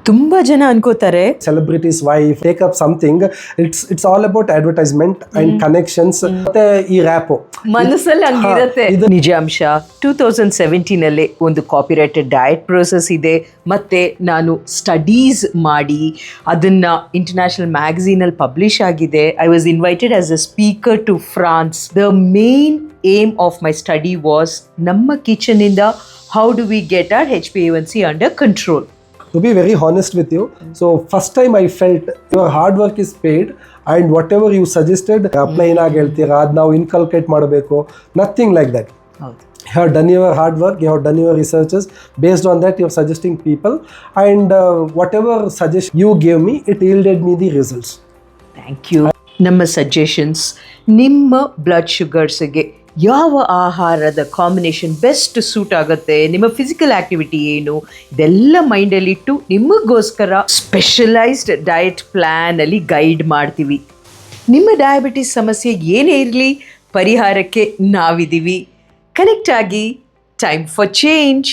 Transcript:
ತುಂಬ ಜನ ಅನ್ಕೋತಾರೆ celebrities wife take up something, it's all about advertisement and connections. ಮತ್ತೆ ಈ ರ್ಯಾಪ್ ಮನಸ್ಸಲ್ಲಿ ಹಂಗಿರುತ್ತೆ. ನಿಜಾಂಶ 2017 ಅಲ್ಲೇ ಒಂದು ಕಾಪಿರೈಟೆಡ್ ಡಯಟ್ ಪ್ರೋಸೆಸ್ ಇದೆ, ಮತ್ತೆ ನಾನು ಸ್ಟಡೀಸ್ ಮಾಡಿ ಅದನ್ನ ಇಂಟರ್ನ್ಯಾಷನಲ್ ಮ್ಯಾಗಝೀನಲ್ಲಿ ಪಬ್ಲಿಷ್ ಆಗಿದೆ. I was invited as a speaker to France. The main aim of my study was ನಮ್ಮ ಕಿಚನ್ ಇಂದ how do we get our HbA1c under control. To be very honest with you, so first time I felt your hard work is paid and whatever you suggested plain ಆಗಿ ಹೇಳ್ತೀರಾ, ಅದು ನಾವು inculcate ಮಾಡಬೇಕು, nothing like that. You have done your hard work, you have done your researches, based on that you are suggesting people, and whatever suggestion you gave me, it yielded me the results. Thank you. ನಮ್ಮ suggestions ನಿಮ್ಮ blood ಶುಗರ್ಸ್ಗೆ ಯಾವ ಆಹಾರದ combination best suit ಆಗುತ್ತೆ, ನಿಮ್ಮ physical activity ಏನು, ಇದೆಲ್ಲ ಮೈಂಡಲ್ಲಿಟ್ಟು ನಿಮಗೋಸ್ಕರ ಸ್ಪೆಷಲೈಸ್ಡ್ ಡಯಟ್ ಪ್ಲ್ಯಾನಲ್ಲಿ ಗೈಡ್ ಮಾಡ್ತೀವಿ. ನಿಮ್ಮ ಡಯಾಬಿಟಿಸ್ ಸಮಸ್ಯೆ ಏನೇ ಇರಲಿ ಪರಿಹಾರಕ್ಕೆ ನಾವಿದ್ದೀವಿ. ಕನೆಕ್ಟ್ ಆಗಿ. Time for change.